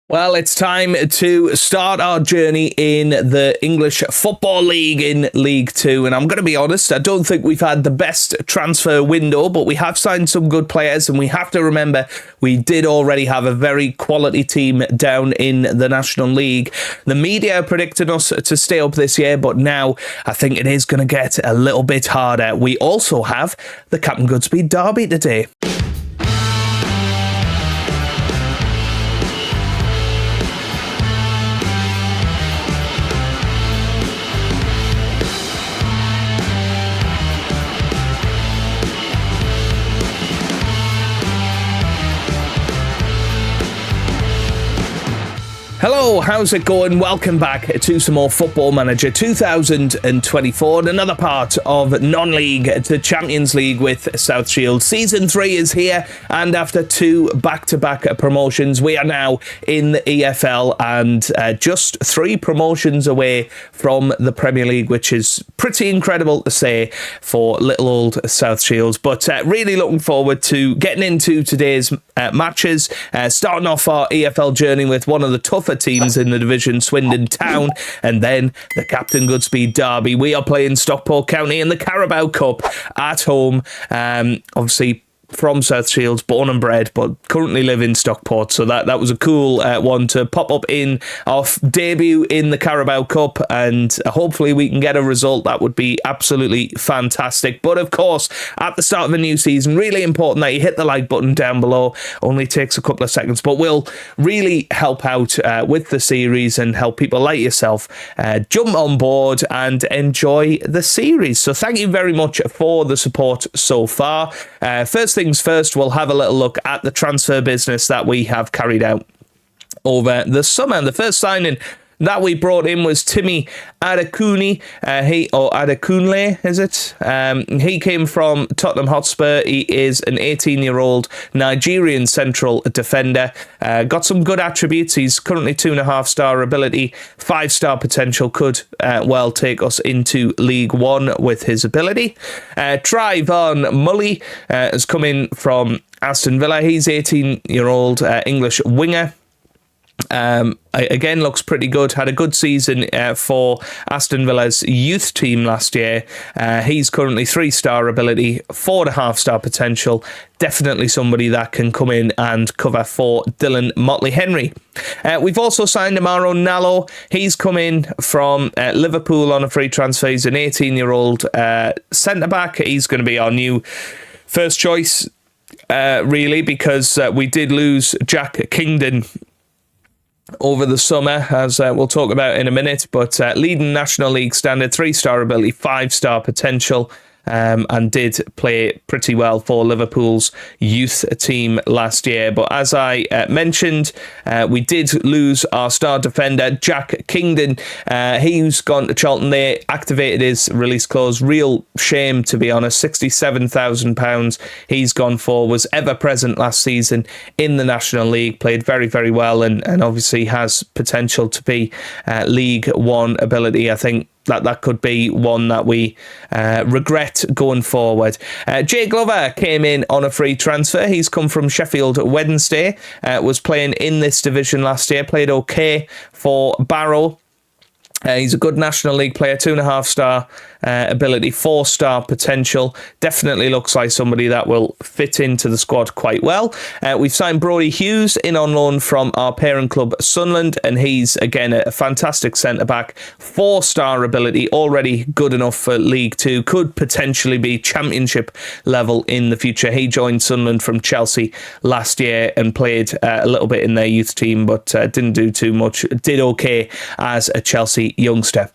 Well, it's time to start our journey in the English Football League in League Two. And I'm going to be honest, I don't think we've had the best transfer window, but we have signed some good players. And we have to remember, we did already have a very quality team down in the National League. The media predicted us to stay up this year, but now I think it is going to get a little bit harder. We also have the Captain Goodspeed derby today. Hello, how's it going? Welcome back to some more Football Manager 2024 and another part of non-league to Champions League with South Shield. Season 3 is here, and after two back-to-back promotions, we are now in the EFL and just 3 promotions away from the Premier League, which is pretty incredible to say for little old South Shields. But really looking forward to getting into today's matches, starting off our EFL journey with one of the tougher teams in the division, Swindon Town, and then the Captain Goodspeed derby. We are playing Stockport County in the Carabao Cup at home. Obviously from South Shields, born and bred, but currently live in Stockport. So that was a cool one to pop up in our debut in the Carabao Cup, and hopefully we can get a result. That would be absolutely fantastic. But of course, at the start of a new season, really important that you hit the like button down below. Only takes a couple of seconds, but will really help out with the series and help people like yourself jump on board and enjoy the series. So thank you very much for the support so far. First things first, we'll have a little look at the transfer business that we have carried out over the summer. The first signing that we brought in was Timmy Adekunle, Adekunle, is it? He came from Tottenham Hotspur. He is an 18-year-old Nigerian central defender. Got some good attributes. He's currently 2.5-star ability, 5-star potential. Could well take us into League One with his ability. Trayvon Mully has come in from Aston Villa. He's 18-year-old English winger. Again, looks pretty good. Had a good season for Aston Villa's youth team last year. He's currently 3-star ability, 4.5-star potential. Definitely somebody that can come in and cover for Dylan Motley Henry. We've also signed Amaro Nallo. He's come in from Liverpool on a free transfer. He's an 18-year-old centre-back. He's going to be our new first choice, really, because we did lose Jack Kingdon over the summer, as we'll talk about in a minute, but leading National League standard, 3-star ability, 5-star potential, and did play pretty well for Liverpool's youth team last year. But as I mentioned, we did lose our star defender, Jack Kingdon. He's gone to Charlton. They activated his release clause. Real shame, to be honest. £67,000 he's gone for. Was ever present last season in the National League. Played very, very well, and obviously has potential to be League One ability. I think that could be one that we regret going forward. Jay Glover came in on a free transfer. He's come from Sheffield Wednesday. Was playing in this division last year. Played okay for Barrow. He's a good National League player, 2.5-star ability, 4-star potential. Definitely looks like somebody that will fit into the squad quite well. We've signed Brodie Hughes in on loan from our parent club, Sunderland, and he's, again, a fantastic centre-back. 4-star ability, already good enough for League Two. Could potentially be Championship level in the future. He joined Sunderland from Chelsea last year and played a little bit in their youth team, but didn't do too much. Did okay as a Chelsea youngster.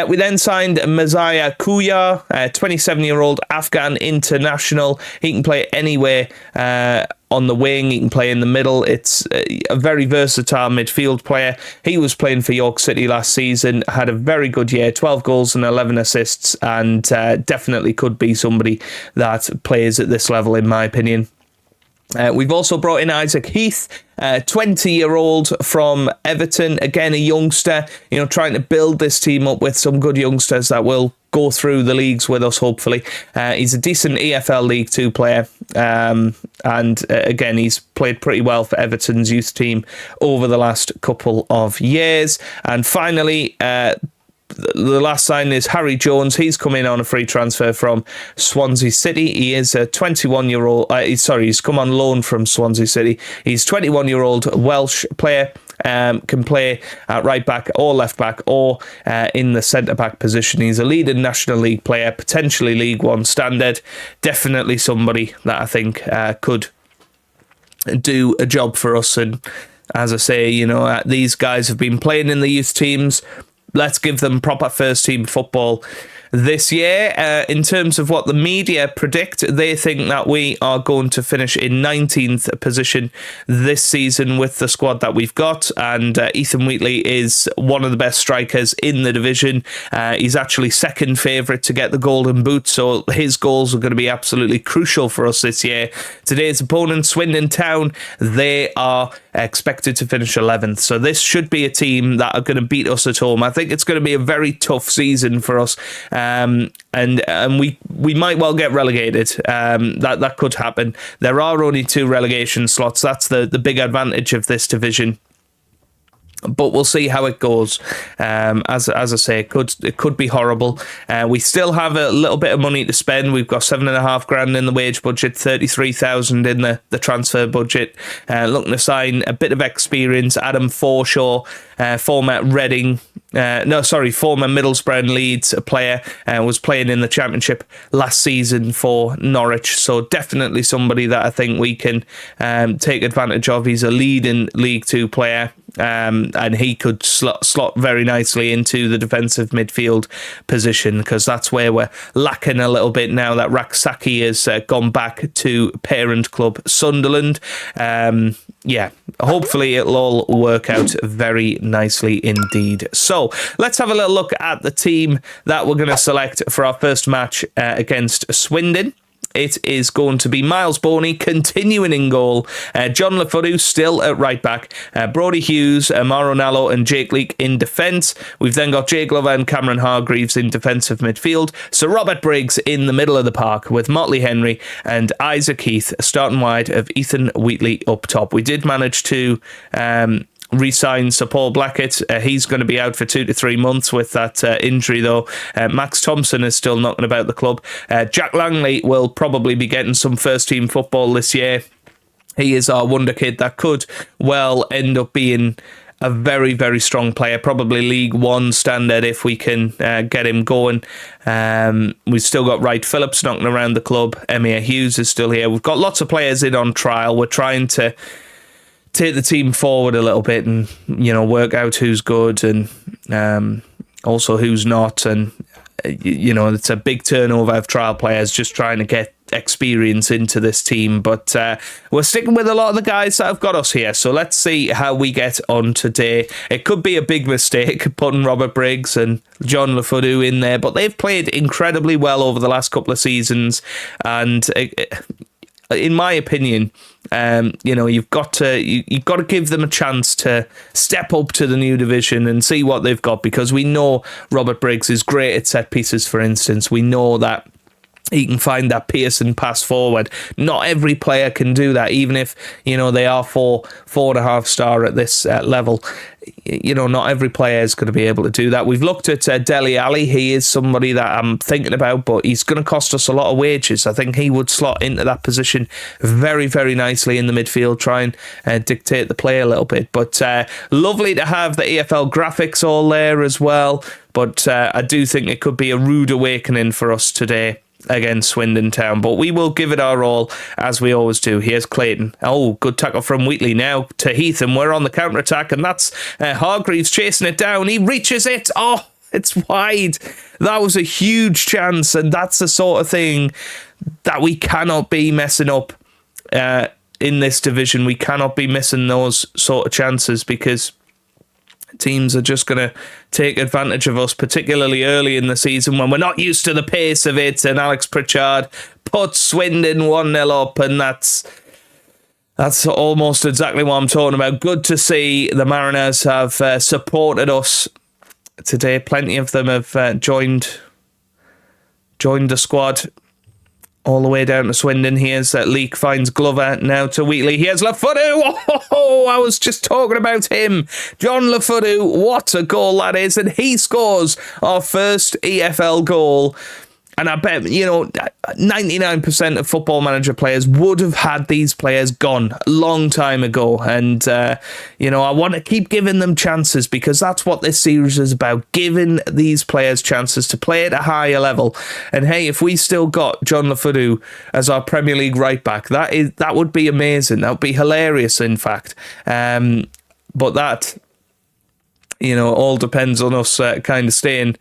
We then signed Messiah Kuya, a 27-year-old Afghan international. He can play anywhere on the wing. He can play in the middle. It's a very versatile midfield player. He was playing for York City last season, had a very good year, 12 goals and 11 assists, and definitely could be somebody that plays at this level, in my opinion. We've also brought in Isaac Heath, 20-year-old from Everton. Again, a youngster, trying to build this team up with some good youngsters that will go through the leagues with us, hopefully. He's a decent EFL League 2 player. Again, he's played pretty well for Everton's youth team over the last couple of years. And finally, the last sign is Harry Jones. He's come in on a free transfer from Swansea City. He is a 21-year-old... he's come on loan from Swansea City. He's 21-year-old Welsh player. Can play at right back or left back or in the centre back position. He's a leading National League player, potentially League One standard. Definitely somebody that I think could do a job for us. And as I say, these guys have been playing in the youth teams. Let's give them proper first team football this year. In terms of what the media predict, they think that we are going to finish in 19th position this season with the squad that we've got, and Ethan Wheatley is one of the best strikers in the division. He's actually second favourite to get the golden boot, so his goals are going to be absolutely crucial for us this year. Today's opponent, Swindon Town, they are expected to finish 11th, so this should be a team that are going to beat us at home. I think it's going to be a very tough season for us. And we might well get relegated. That could happen. There are only 2 relegation slots. That's the big advantage of this division. But we'll see how it goes. As I say, it could be horrible. We still have a little bit of money to spend. We've got $7,500 in the wage budget, 33,000 in the transfer budget. Looking to sign a bit of experience. Adam Forshaw, former Middlesbrough and Leeds player, was playing in the Championship last season for Norwich. So definitely somebody that I think we can take advantage of. He's a leading League 2 player. And he could slot very nicely into the defensive midfield position, because that's where we're lacking a little bit now that Raksaki has gone back to parent club Sunderland. Hopefully it'll all work out very nicely indeed. So let's have a little look at the team that we're going to select for our first match against Swindon. It is going to be Miles Boney continuing in goal, John Lefodu still at right back, Brodie Hughes, Mauro Nallo and Jake Leake in defence. We've then got Jay Glover and Cameron Hargreaves in defensive midfield, Sir Robert Briggs in the middle of the park with Motley Henry and Isaac Heath starting wide of Ethan Wheatley up top. We did manage to re-sign Sir Paul Blackett. He's going to be out for 2 to 3 months with that injury, though. Max Thompson is still knocking about the club. Jack Langley will probably be getting some first-team football this year. He is our wonder kid that could well end up being a very, very strong player, probably League One standard if we can get him going. We've still got Wright Phillips knocking around the club. Emir Hughes is still here. We've got lots of players in on trial. We're trying to take the team forward a little bit and, work out who's good and also who's not. And, it's a big turnover of trial players just trying to get experience into this team. But we're sticking with a lot of the guys that have got us here. So let's see how we get on today. It could be a big mistake putting Robert Briggs and John Lefodu in there, but they've played incredibly well over the last couple of seasons. And in my opinion, you've got to give them a chance to step up to the new division and see what they've got, because we know Robert Briggs is great at set pieces, for instance. We know that he can find that Pearson pass forward. Not every player can do that, even if, they are 4.5 star at this level. Not every player is going to be able to do that. We've looked at Dele Alli. He is somebody that I'm thinking about, but he's going to cost us a lot of wages. I think he would slot into that position very, very nicely in the midfield, try and dictate the play a little bit. But lovely to have the EFL graphics all there as well. But I do think it could be a rude awakening for us today against Swindon Town, but we will give it our all as we always do. Here's Clayton. Oh, good tackle from Wheatley now to Heath, and we're on the counter-attack, and that's Hargreaves chasing it down. He reaches it. Oh, it's wide. That was a huge chance, and that's the sort of thing that we cannot be messing up in this division. We cannot be missing those sort of chances, because teams are just going to take advantage of us, particularly early in the season when we're not used to the pace of it. And Alex Pritchard puts Swindon 1-0 up, and that's almost exactly what I'm talking about. Good to see the Mariners have supported us today. Plenty of them have joined joined the squad all the way down to Swindon. Here's Leak, finds Glover, now to Wheatley. Here's Lafudu. Oh, I was just talking about him. John Lafudu, what a goal that is. And he scores our first EFL goal. And I bet, 99% of Football Manager players would have had these players gone a long time ago. And, I want to keep giving them chances, because that's what this series is about, giving these players chances to play at a higher level. And hey, if we still got John Lafudu as our Premier League right back, that would be amazing. That would be hilarious, in fact. But that, all depends on us kind of staying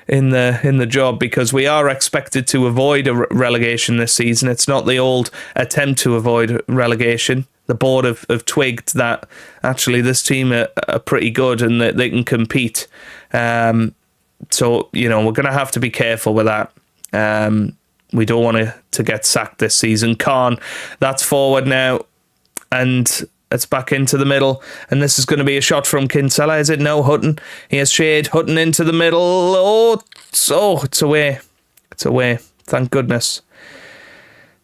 in the job, because we are expected to avoid a relegation this season. It's not the old attempt to avoid relegation. The board have twigged that actually this team are pretty good and that they can compete. So, we're going to have to be careful with that. We don't want to get sacked this season. Khan, that's forward now. And it's back into the middle, and this is going to be a shot from Kinsella, is it? No, Hutton. He has Shade. Hutton into the middle. Oh, it's away. It's away. Thank goodness.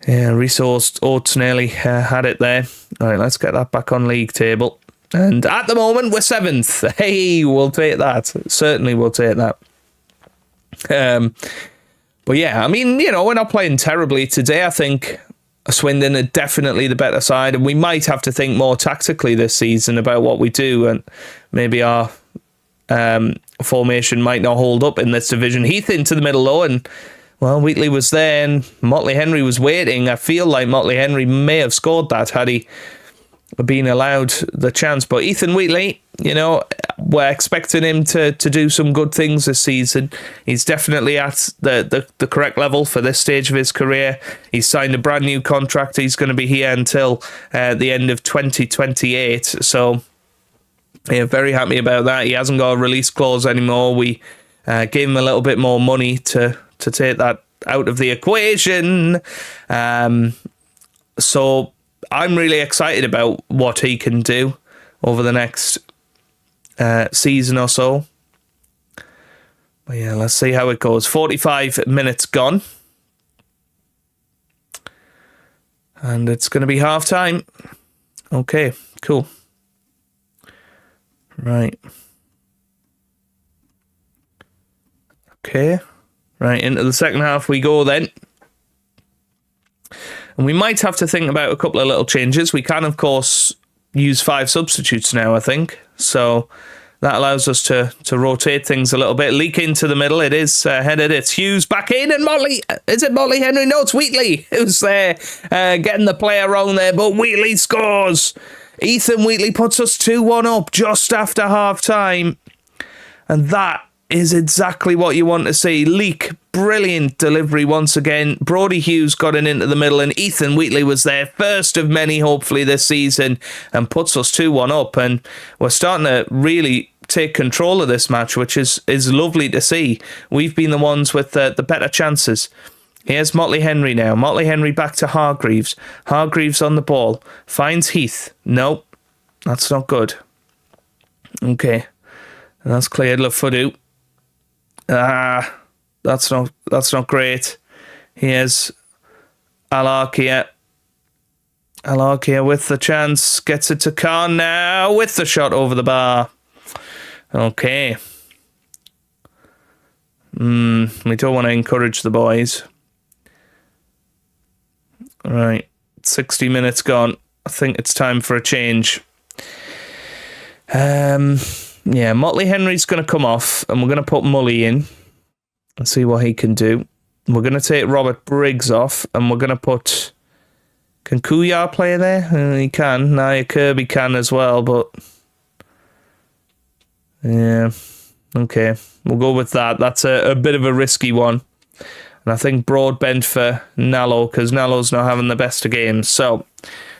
Yeah, Resourced Oates nearly had it there. All right, let's get that back on league table. And at the moment, we're 7th. Hey, we'll take that. Certainly we'll take that. But yeah, we're not playing terribly today. I think Swindon are definitely the better side, and we might have to think more tactically this season about what we do, and maybe our formation might not hold up in this division. Heath into the middle though, and Wheatley was there and Motley Henry was waiting. I feel like Motley Henry may have scored that had he been allowed the chance, but Ethan Wheatley, we're expecting him to do some good things this season. He's definitely at the correct level for this stage of his career. He's signed a brand new contract. He's going to be here until the end of 2028. So, yeah, very happy about that. He hasn't got a release clause anymore. We gave him a little bit more money to take that out of the equation. So I'm really excited about what he can do over the next season or so. But yeah, let's see how it goes. 45 minutes gone. And it's going to be half time. Okay, cool. Right. Okay. Right, into the second half we go then. And we might have to think about a couple of little changes. We can, of course, use 5 substitutes now, I think. So that allows us to rotate things a little bit. Leak into the middle. It is headed. It's Hughes back in, and Motley. Is it Motley Henry? No, it's Wheatley who's there getting the player wrong there. But Wheatley scores. Ethan Wheatley puts us 2-1 up just after half time. And that is exactly what you want to see. Leak, brilliant delivery once again. Brodie Hughes got it into the middle, and Ethan Wheatley was there, first of many hopefully this season, and puts us 2-1 up. And we're starting to really take control of this match, which is lovely to see. We've been the ones with the better chances. Here's Motley Henry now. Motley Henry back to Hargreaves. Hargreaves on the ball. Finds Heath. Nope, that's not good. Okay, and that's cleared. Lafudu. That's not great. Here's Alarkia. Alarkia with the chance. Gets it to Khan now with the shot over the bar. Okay. We don't want to encourage the boys. Right. 60 minutes gone. I think it's time for a change. Yeah, Motley Henry's going to come off, and we're going to put Mully in and see what he can do. We're going to take Robert Briggs off, and we're going to put... Can Kuyar play there? He can. Nia Kirby can as well, but... Yeah, okay. We'll go with that. That's a bit of a risky one. And I think Broadbent for Nallo, because Nallo's not having the best of games. So,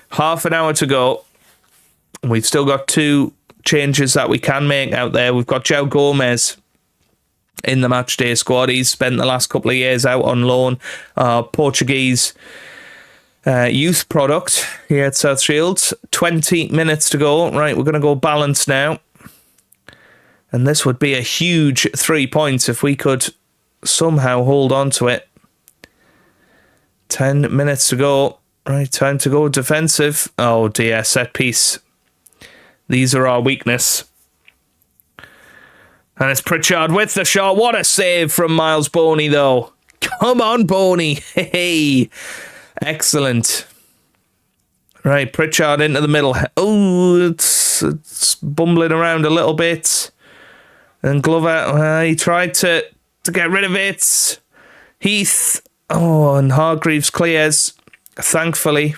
half an hour to go. We've still got 2 changes that we can make out there. We've got João Gomez in the matchday squad. He's spent the last couple of years out on loan. Portuguese youth product here at South Shields. 20 minutes to go. Right, we're going to go balance now. And this would be a huge 3 points if we could somehow hold on to it. 10 minutes to go. Right, time to go defensive. Oh dear, set piece. These are our weakness. And it's Pritchard with the shot. What a save from Miles Boney, though. Come on, Boney. Hey, excellent. Right, Pritchard into the middle. Oh, it's bumbling around a little bit. And Glover, he tried to get rid of it. Heath. Oh, and Hargreaves clears. Thankfully.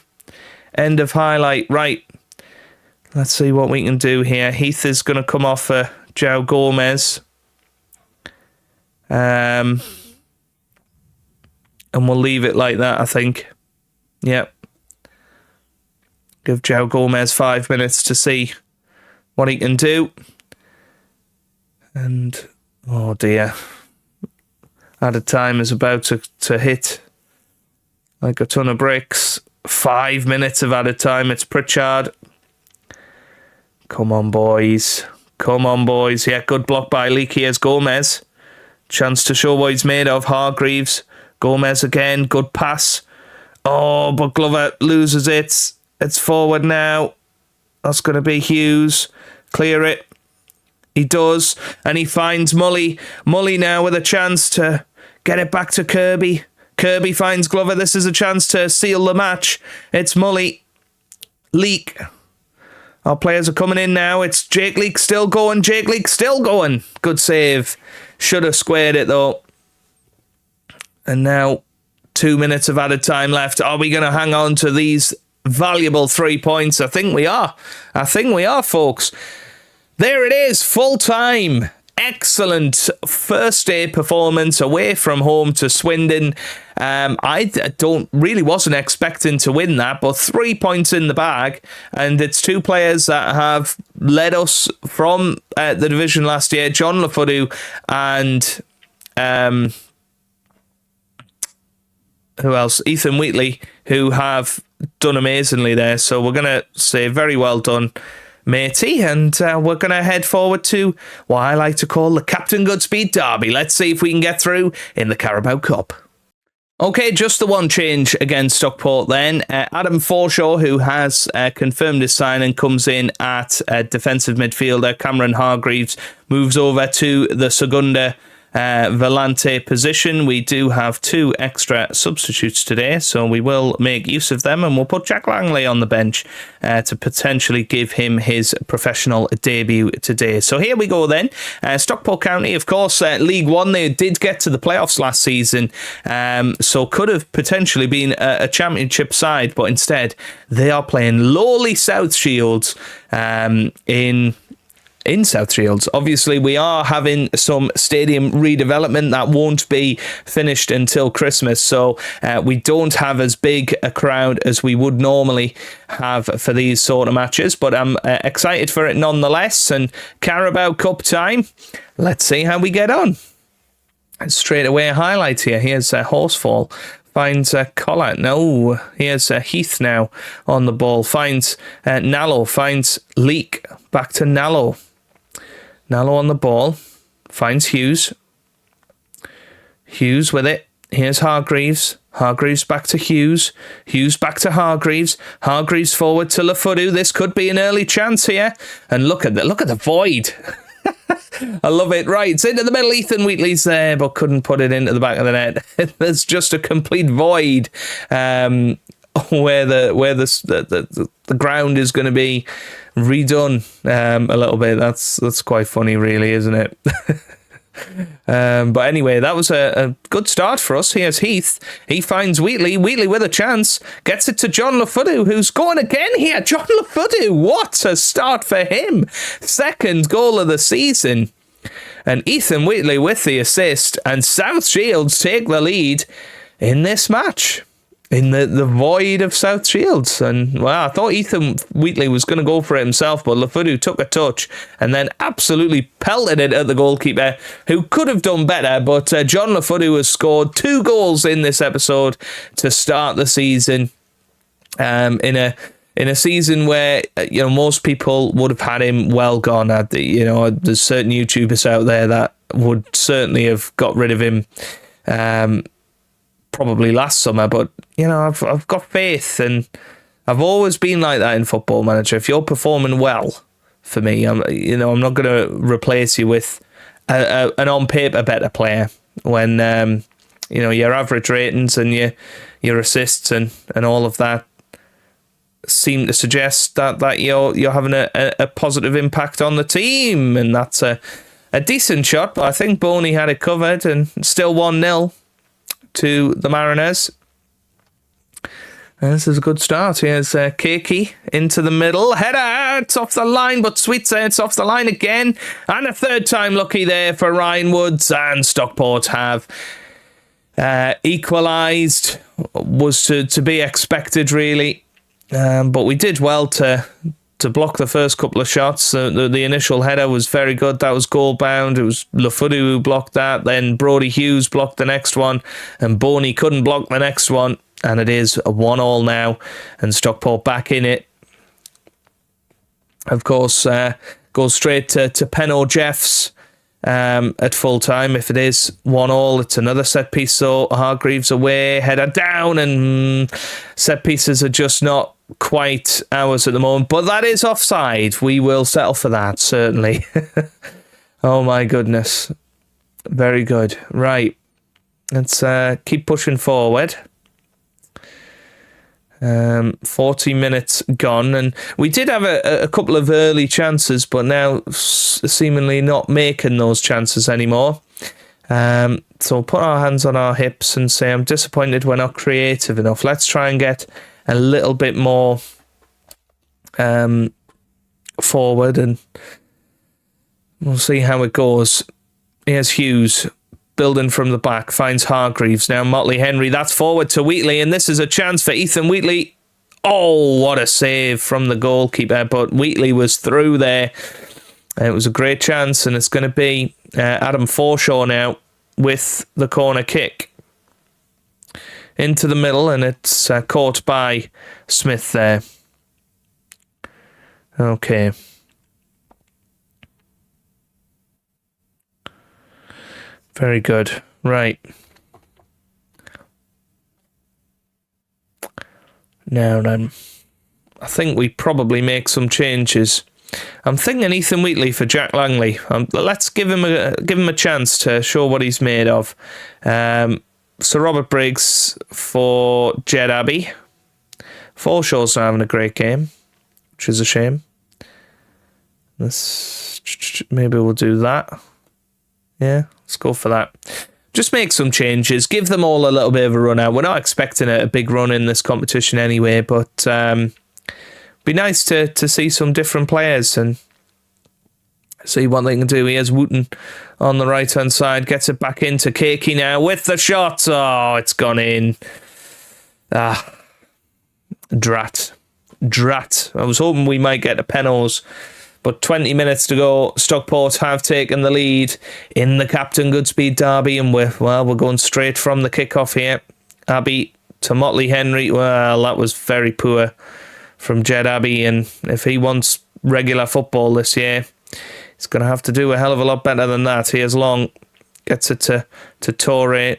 End of highlight. Right. Let's see what we can do here. Heath is going to come off João Gomez. And we'll leave it like that, I think. Yep. Give João Gomez 5 minutes to see what he can do. And, oh dear. Added time is about to hit like a ton of bricks. 5 minutes of added time. It's Pritchard. Come on, boys. Come on, boys. Yeah, good block by Leak. Here's Gomez. Chance to show what he's made of. Hargreaves. Gomez again. Good pass. Oh, but Glover loses it. It's forward now. That's going to be Hughes. Clear it. He does. And he finds Mully. Mully now with a chance to get it back to Kirby. Kirby finds Glover. This is a chance to seal the match. It's Mully. Leak. Our players are coming in now. It's Jake Leak still going. Jake Leak still going. Good save. Should have squared it though. And now 2 minutes of added time left. Are we going to hang on to these valuable 3 points? I think we are. I think we are, folks. There it is. Full time. Excellent first day performance away from home to Swindon. I wasn't expecting to win that, but 3 points in the bag, and it's two players that have led us from the division last year, John Lafudu and who else? Ethan Wheatley, who have done amazingly there. So we're going to say very well done, matey, and we're going to head forward to what I like to call the Captain Goodspeed Derby. Let's see if we can get through in the Carabao Cup. Okay, just the one change against Stockport then. Adam Forshaw, who has confirmed his signing, comes in at defensive midfielder. Cameron Hargreaves moves over to the Segunda Volante position. We do have 2 extra substitutes today, so we will make use of them, and we'll put Jack Langley on the bench to potentially give him his professional debut today. So here we go then. Stockport County, of course, League One. They did get to the playoffs last season, so could have potentially been a championship side, but instead they are playing lowly South Shields in South Shields. Obviously, we are having some stadium redevelopment that won't be finished until Christmas, so we don't have as big a crowd as we would normally have for these sort of matches, but I'm excited for it nonetheless. And Carabao Cup time, let's see how we get on. And straight away a highlight here. Here's Horsefall. Finds Collar. No, here's Heath now on the ball. Finds Nallo. Finds Leak. Back to Nallo. Nallo on the ball. Finds Hughes. Hughes with it. Here's Hargreaves. Hargreaves back to Hughes. Hughes back to Hargreaves. Hargreaves forward to Lafudu. This could be an early chance here. And look at the void. I love it. Right, it's into the middle. Ethan Wheatley's there, but couldn't put it into the back of the net. There's just a complete void where the ground is going to be redone a little bit. That's quite funny, really, isn't it? But anyway, that was a good start for us. Here's Heath. He finds Wheatley. Wheatley with a chance. Gets it to John Lafudu, who's going again here. John Lafudu, what a start for him. Second goal of the season. And Ethan Wheatley with the assist. And South Shields take the lead in this match. In the void of South Shields. And, well, I thought Ethan Wheatley was going to go for it himself, but Lafudu took a touch and then absolutely pelted it at the goalkeeper, who could have done better, but John Lafudu has scored 2 goals in this episode to start the season, in a season where most people would have had him well gone. There's certain YouTubers out there that would certainly have got rid of him probably last summer, but I've got faith, and I've always been like that in Football Manager. If you're performing well for me, I'm not going to replace you with an on paper better player when your average ratings and your assists and all of that seem to suggest that you're having a positive impact on the team, and that's a decent shot. But I think Boney had it covered, and still 1-0 to the Mariners. And this is a good start. Here's Keiki into the middle. Header, it's off the line, but Sweetser, it's off the line again. And a third time lucky there for Ryan Woods, and Stockport have equalised. Was to be expected, really. But we did well to block the first couple of shots. The initial header was very good. That was goal bound. It was Lafudu who blocked that. Then Brodie Hughes blocked the next one, and Boney couldn't block the next one. And it is a 1-1 now, and Stockport back in it. Of course, goes straight to Penno Jeffs at full time. If it is 1-1, it's another set piece. So Hargreaves away, header down, and set pieces are just not quite ours at the moment. But that is offside. We will settle for that, certainly. Oh my goodness. Very good. Right. Let's keep pushing forward. 40 minutes gone, and we did have a couple of early chances, but now seemingly not making those chances anymore. So we'll put our hands on our hips and say, I'm disappointed we're not creative enough. Let's try and get a little bit more forward, and we'll see how it goes. Here's Hughes. Building from the back, finds Hargreaves. Now Motley Henry, that's forward to Wheatley, and this is a chance for Ethan Wheatley. Oh, what a save from the goalkeeper, but Wheatley was through there. It was a great chance, and it's going to be Adam Forshaw now with the corner kick. Into the middle, and it's caught by Smith there. Okay. Very good. Right. Now then, I think we probably make some changes. I'm thinking Ethan Wheatley for Jack Langley. Let's give him a chance to show what he's made of. Sir Robert Briggs for Jed Abbey. Forshaw's not having a great game, which is a shame. Maybe we'll do that. Yeah, let's go for that. Just make some changes. Give them all a little bit of a run out. We're not expecting a big run in this competition anyway, but be nice to see some different players and see what they can do. Here's Wooten on the right-hand side. Gets it back into Keiki now with the shot. Oh, it's gone in. Drat. I was hoping we might get a penalty. But 20 minutes to go. Stockport have taken the lead in the Captain Goodspeed derby, and we're going straight from the kickoff here. Abbey to Motley Henry. Well, that was very poor from Jed Abbey, and if he wants regular football this year, he's going to have to do a hell of a lot better than that. Here's Long. Gets it to Torre.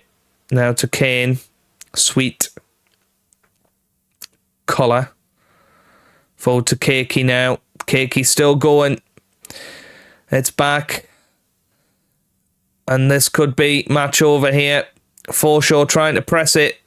Now to Kane. Sweet. Collar. Forward to Keiki now. Keiki still going. It's back. And this could be match over here. Forshaw trying to press it.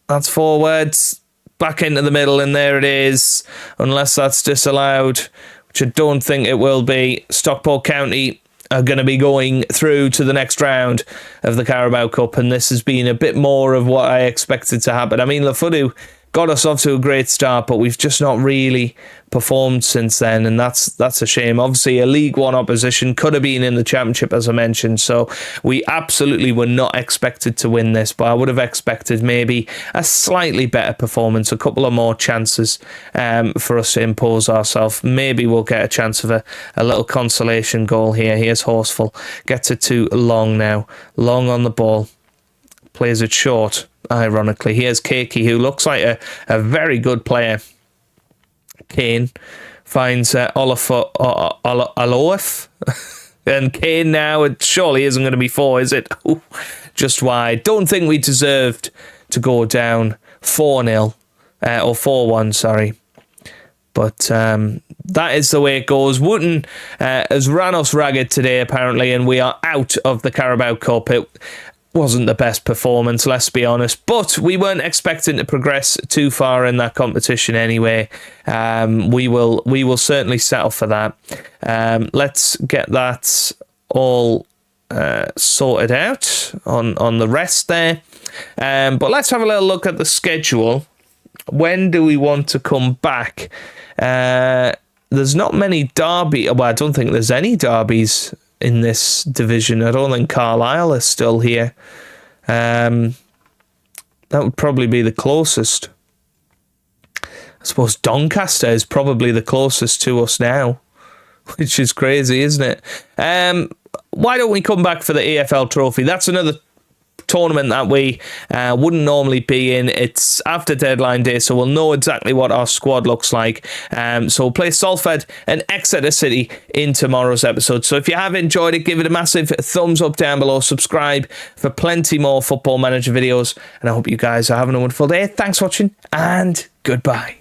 That's forwards. Back into the middle, and there it is. Unless that's disallowed, which I don't think it will be. Stockport County are going to be going through to the next round of the Carabao Cup, and this has been a bit more of what I expected to happen. I mean, Lafudu got us off to a great start, but we've just not really performed since then, and that's a shame. Obviously, a League One opposition, could have been in the Championship, as I mentioned, so we absolutely were not expected to win this, but I would have expected maybe a slightly better performance, a couple of more chances for us to impose ourselves. Maybe we'll get a chance of a little consolation goal here. Here's Horsful. Gets it to Long now. Long on the ball. Plays it short. Ironically, here's Keiki, who looks like a very good player. Kane finds Alof, and Kane now, it surely isn't going to be 4, is it? Ooh, just wide. Don't think we deserved to go down 4-0, or 4-1, sorry. But that is the way it goes. Wooten has ran us ragged today, apparently, and we are out of the Carabao Cup. It wasn't the best performance, let's be honest, but we weren't expecting to progress too far in that competition anyway. We will certainly settle for that. Let's get that all sorted out on the rest there. But let's have a little look at the schedule. When do we want to come back? There's not many derby. Well, I don't think there's any derbies in this division. I don't think Carlisle is still here. That would probably be the closest. I suppose Doncaster is probably the closest to us now, which is crazy, isn't it? Why don't we come back for the EFL Trophy? That's another tournament that we wouldn't normally be in. It's after deadline day, so we'll know exactly what our squad looks like. So we'll play Salford and Exeter City in tomorrow's episode. So if you have enjoyed it, give it a massive thumbs up down below. Subscribe for plenty more Football Manager videos, and I hope you guys are having a wonderful day. Thanks for watching, and goodbye.